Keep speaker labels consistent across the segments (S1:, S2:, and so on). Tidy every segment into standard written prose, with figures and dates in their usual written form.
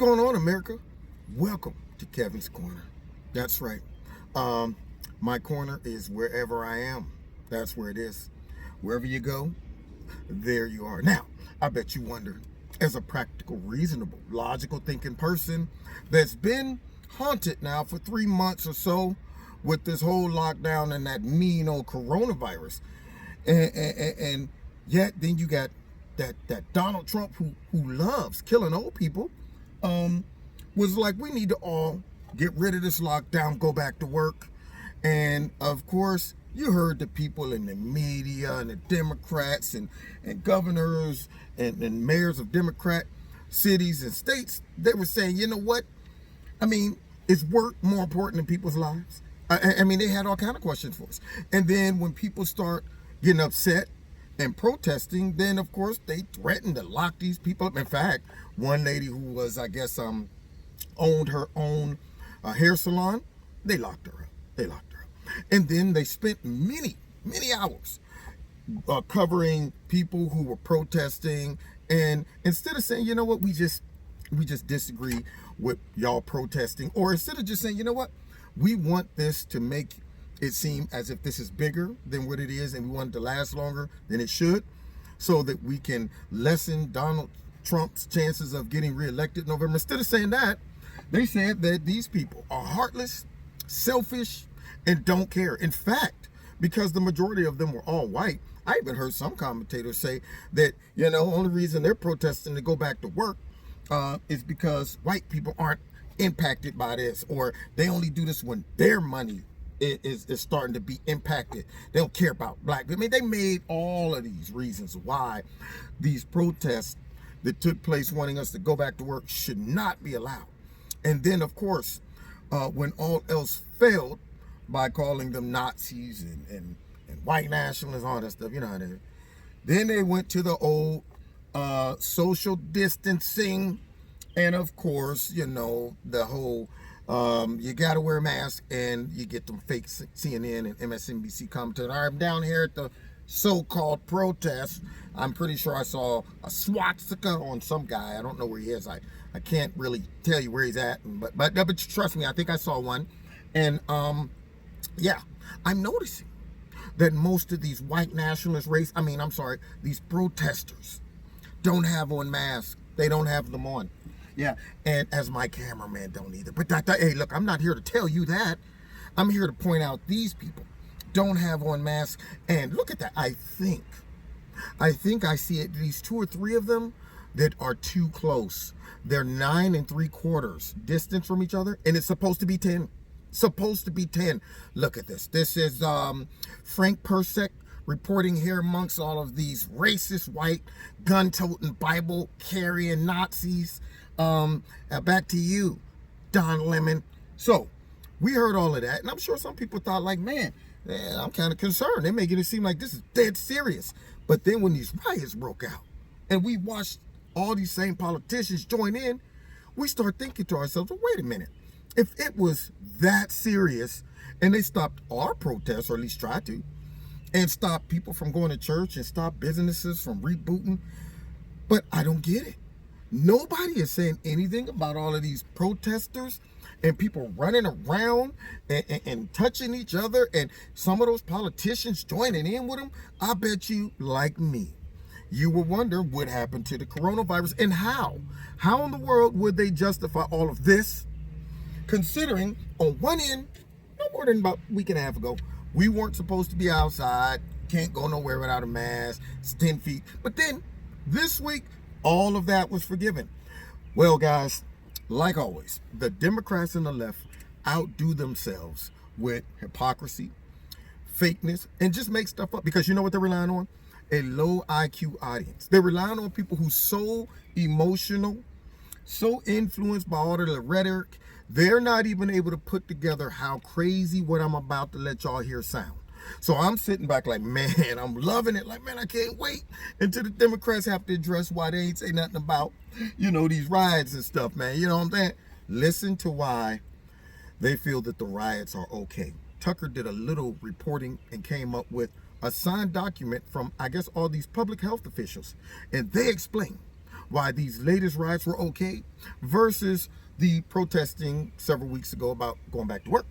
S1: going on, America? Welcome to Kevin's Corner. That's right. My corner is wherever I am. That's where it is. Wherever you go, there you are. Now, I bet you wonder, as a practical, reasonable, logical thinking person that's been haunted now for 3 months or so with this whole lockdown and that mean old coronavirus, and yet then you got that Donald Trump who loves killing old people, was like, we need to all get rid of this lockdown, go back to work. And of course, you heard the people in the media and the Democrats and governors and mayors of Democrat cities and states, they were saying, you know what? I mean, is work more important than people's lives? I mean, they had all kind of questions for us. And then when people start getting upset and protesting, then of course they threatened to lock these people up. In fact, one lady who was, I guess, owned her own hair salon, they locked her up. And then they spent many hours covering people who were protesting. And instead of saying, you know what, we just disagree with y'all protesting, or instead of just saying, you know what, we want this to make it seem as if this is bigger than what it is, and we want it to last longer than it should, so that we can lessen Donald Trump's chances of getting reelected in November. Instead of saying that, they said that these people are heartless, selfish, and don't care. In fact, because the majority of them were all white, I even heard some commentators say that, you know, only reason they're protesting to go back to work is because white people aren't impacted by this, or they only do this when their money is starting to be impacted. They don't care about black people. I mean, they made all of these reasons why these protests that took place wanting us to go back to work should not be allowed. And then, of course, when all else failed, by calling them Nazis and white nationalists, all that stuff, you know how it is. Then they went to the old social distancing, and of course, you know, the whole you got to wear a mask, and you get them fake CNN and MSNBC commentators. I'm down here at the so-called protest. I'm pretty sure I saw a swastika on some guy. I don't know where he is. I can't really tell you where he's at, but trust me, I think I saw one. And yeah, I'm noticing that most of these white nationalist these protesters don't have on masks. They don't have them on. Yeah, and as my cameraman don't either. But hey, look, I'm not here to tell you that. I'm here to point out these people don't have on masks. And look at that. I think I see at least 2 or 3 of them that are too close. They're 9 3/4 distance from each other, and it's supposed to be 10. Look at this. This is Frank Persek reporting here amongst all of these racist, white, gun-toting, Bible-carrying Nazis. Back to you, Don Lemon. So we heard all of that, and I'm sure some people thought, like, man, I'm kind of concerned. They're making it seem like this is dead serious. But then when these riots broke out, and we watched all these same politicians join in, we start thinking to ourselves, well, wait a minute. If it was that serious, and they stopped our protests, or at least tried to, and stopped people from going to church, and stopped businesses from rebooting, but I don't get it. Nobody is saying anything about all of these protesters and people running around and touching each other, and some of those politicians joining in with them. I bet you, like me, you will wonder what happened to the coronavirus, and how in the world would they justify all of this, considering on one end, no more than about a week and a half ago, we weren't supposed to be outside, can't go nowhere without a mask, it's 10 feet. But then this week, all of that was forgiven. Well, guys, like always, the Democrats and the left outdo themselves with hypocrisy, fakeness, and just make stuff up, because you know what they're relying on? A low IQ audience. They're relying on people who's so emotional, so influenced by all of the rhetoric, they're not even able to put together how crazy what I'm about to let y'all hear sound. So I'm sitting back like, man, I'm loving it. Like, man, I can't wait until the Democrats have to address why they ain't say nothing about, you know, these riots and stuff, man. You know what I'm saying? Listen to why they feel that the riots are okay. Tucker did a little reporting and came up with a signed document from, I guess, all these public health officials. And they explain why these latest riots were okay versus the protesting several weeks ago about going back to work.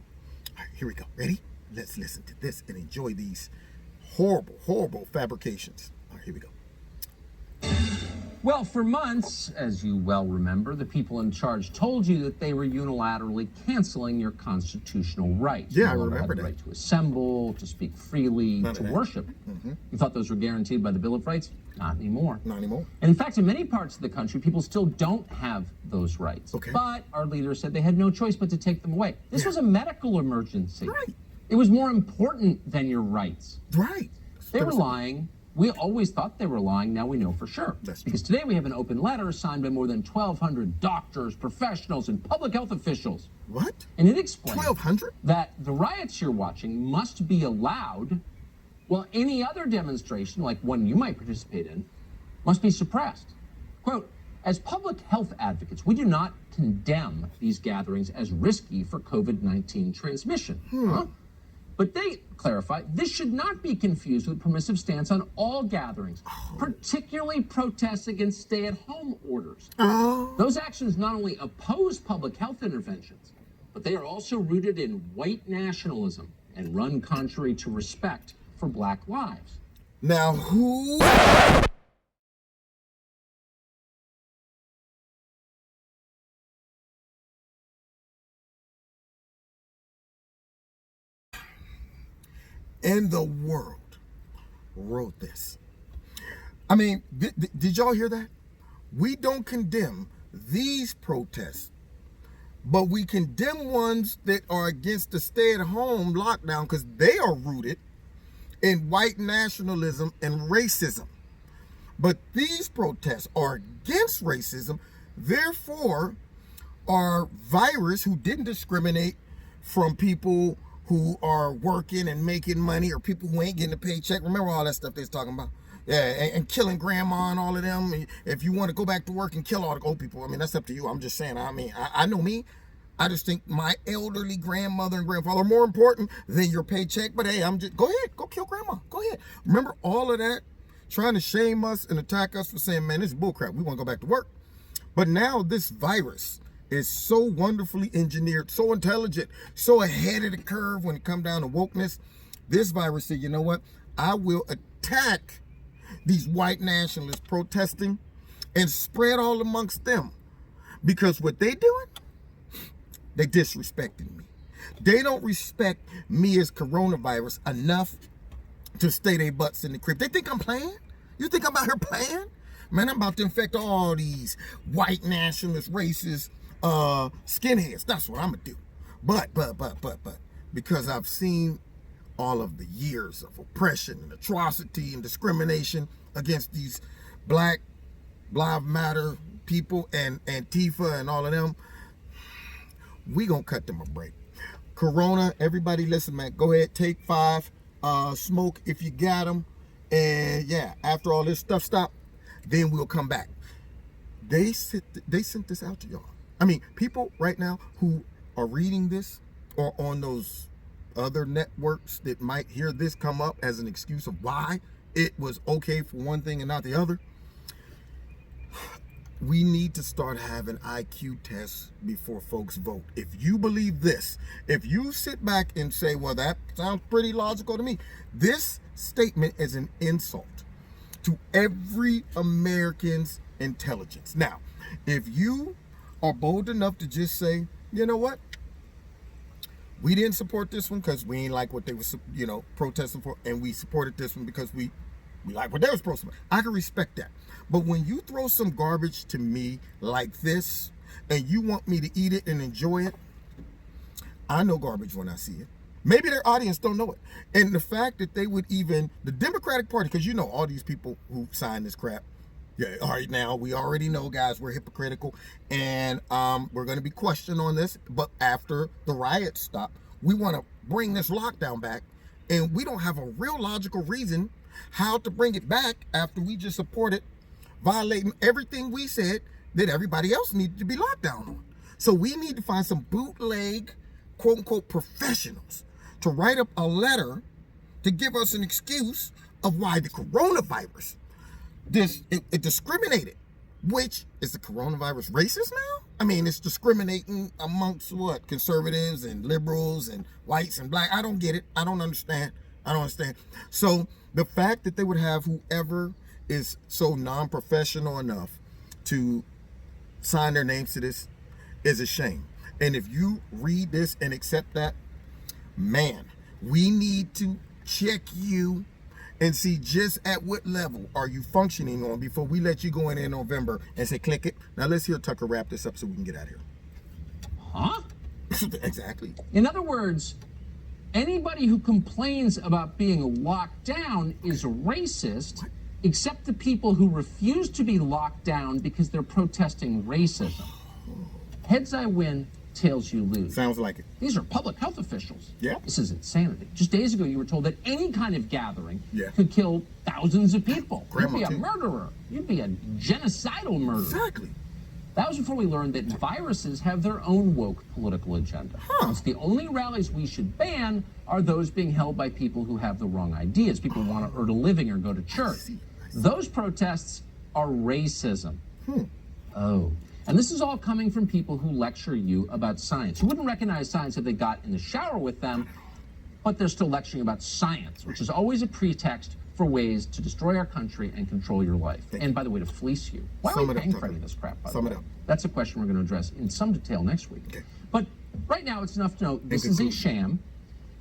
S1: All right, here we go. Ready? Let's listen to this and enjoy these horrible, horrible fabrications. All right, here we go.
S2: Well, for months, as you well remember, the people in charge told you that they were unilaterally canceling your constitutional rights.
S1: Yeah, I
S2: You
S1: remember
S2: had the
S1: that.
S2: right to assemble, to speak freely,
S1: None
S2: to
S1: of that.
S2: worship. You thought those were guaranteed by the Bill of Rights? Not anymore.
S1: Not anymore.
S2: And in fact, in many parts of the country, people still don't have those rights.
S1: Okay.
S2: But our leaders said they had no choice but to take them away. This was a medical emergency.
S1: Right.
S2: It was more important than your rights.
S1: Right.
S2: They were lying. We always thought they were lying. Now we know for sure.
S1: That's true.
S2: Because today we have an open letter signed by more than 1,200 doctors, professionals, and public health officials.
S1: What?
S2: And it explains
S1: 1,200?
S2: that the riots you're watching must be allowed, while any other demonstration, like one you might participate in, must be suppressed. Quote, as public health advocates, we do not condemn these gatherings as risky for COVID-19 transmission. Huh? But they clarify this should not be confused with permissive stance on all gatherings, particularly protests against stay-at-home orders. Those actions not only oppose public health interventions, but they are also rooted in white nationalism and run contrary to respect for Black lives.
S1: Now who? In the world wrote this? I mean, did y'all hear that? We don't condemn these protests, but we condemn ones that are against the stay-at-home lockdown because they are rooted in white nationalism and racism. But these protests are against racism, therefore are virus who didn't discriminate from people who are working and making money or people who ain't getting a paycheck. Remember all that stuff they was talking about? Yeah, and killing grandma and all of them. If you want to go back to work and kill all the old people, I mean, that's up to you. I'm just saying, I mean, I know me. I just think my elderly grandmother and grandfather are more important than your paycheck. But hey, go ahead, go kill grandma. Go ahead. Remember all of that? Trying to shame us and attack us for saying, man, this is bullcrap. We want to go back to work. But now this virus is so wonderfully engineered, so intelligent, so ahead of the curve when it comes down to wokeness. This virus said, you know what? I will attack these white nationalists protesting and spread all amongst them. Because what they doing, they disrespecting me. They don't respect me as coronavirus enough to stay their butts in the crib. They think I'm playing? You think I'm out here playing? Man, I'm about to infect all these white nationalist racists, skinheads. That's what I'm gonna do. But because I've seen all of the years of oppression and atrocity and discrimination against these Black Lives Matter people and Antifa and all of them, we gonna cut them a break. Corona, everybody listen, man, go ahead, take 5, smoke if you got them, and yeah, after all this stuff stop, then we'll come back. They sent this out to y'all. I mean, people right now who are reading this or on those other networks that might hear this come up as an excuse of why it was okay for one thing and not the other. We need to start having IQ tests before folks vote. If you believe this, if you sit back and say, well, that sounds pretty logical to me, this statement is an insult to every American's intelligence. Now, if you are bold enough to just say, you know what, we didn't support this one because we ain't like what they were, protesting for, and we supported this one because we like what they was protesting for, I can respect that. But when you throw some garbage to me like this, and you want me to eat it and enjoy it, I know garbage when I see it. Maybe their audience don't know it. And the fact that they would even, the Democratic Party, because you know all these people who signed this crap, yeah, all right, now we already know, guys, we're hypocritical, and we're going to be questioned on this. But after the riots stop, we want to bring this lockdown back, and we don't have a real logical reason how to bring it back after we just supported violating everything we said that everybody else needed to be locked down on. So we need to find some bootleg, quote unquote, professionals to write up a letter to give us an excuse of why the coronavirus, it discriminated Which is the coronavirus racist now? I mean, it's discriminating amongst what? Conservatives and liberals and whites and black. I don't get it. I don't understand. So the fact that they would have whoever is so non-professional enough to sign their names to this is a shame. And if you read this and accept that, man, we need to check you and see just at what level are you functioning on before we let you go in November and say, click it. Now let's hear Tucker wrap this up so we can get out of here.
S2: Huh?
S1: Exactly.
S2: In other words, anybody who complains about being locked down is racist, except the people who refuse to be locked down because they're protesting racism. Heads I win, tails you lose.
S1: Sounds like it.
S2: These are public health officials.
S1: Yeah.
S2: This is insanity. Just days ago, you were told that any kind of gathering
S1: Yeah.
S2: could kill thousands of people.
S1: Grandma,
S2: You'd be a
S1: too.
S2: murderer. You'd be a genocidal murderer.
S1: Exactly.
S2: That was before we learned that viruses have their own woke political agenda. It's the only rallies we should ban are those being held by people who have the wrong ideas. People who want to earn a living or go to church.
S1: I see.
S2: Those protests are racism. Oh. And this is all coming from people who lecture you about science. You wouldn't recognize science if they got in the shower with them, but they're still lecturing about science, which is always a pretext for ways to destroy our country and control your life. And by the way, to fleece you. Why are
S1: Sum
S2: we
S1: it up,
S2: paying for
S1: Tucker.
S2: any of this crap, by the
S1: Sum
S2: way?
S1: it up.
S2: That's a question we're going to address in some detail next week.
S1: Okay.
S2: But right now, it's enough to know this is a
S1: conclusion.
S2: sham.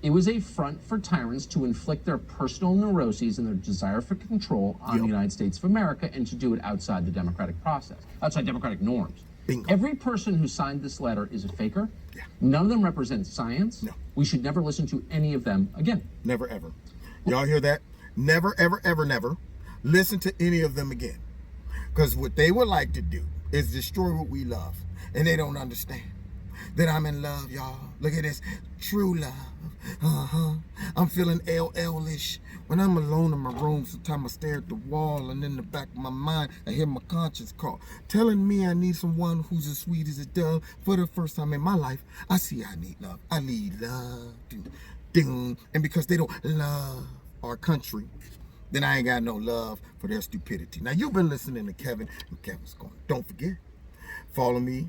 S2: It was a front for tyrants to inflict their personal neuroses and their desire for control on the United States of America and to do it outside the democratic process, outside democratic norms.
S1: Bingo.
S2: Every person who signed this letter is a faker.
S1: Yeah.
S2: None of them represent science.
S1: No.
S2: We should never listen to any of them again.
S1: Never, ever. Y'all hear that? Never, ever, ever, never listen to any of them again. Because what they would like to do is destroy what we love. And they don't understand that I'm in love, y'all. Look at this. True love. I'm feeling LL-ish. When I'm alone in my room, sometimes I stare at the wall, and in the back of my mind, I hear my conscience call, telling me I need someone who's as sweet as a dove. For the first time in my life, I see I need love. I need love. Ding, ding. And because they don't love our country, then I ain't got no love for their stupidity. Now, you've been listening to Kevin and Kevin's Corner. Don't forget, follow me.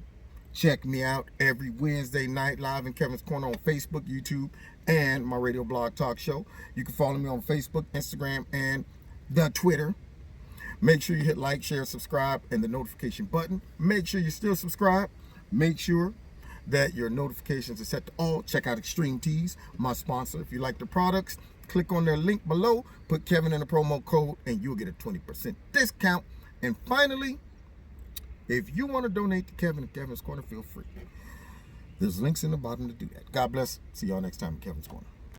S1: Check me out every Wednesday night live in Kevin's Corner on Facebook, YouTube, and my radio blog talk show. You can follow me on Facebook, Instagram, and the Twitter. Make sure you hit like, share, subscribe, and the notification button. Make sure you still subscribe. Make sure that your notifications are set to all. Check out Extreme Teas, my sponsor. If you like the products, click on their link below, put Kevin in the promo code, and you'll get a 20% discount. And finally, if you want to donate to Kevin and Kevin's Corner, feel free. There's links in the bottom to do that. God bless. See y'all next time in Kevin's Corner.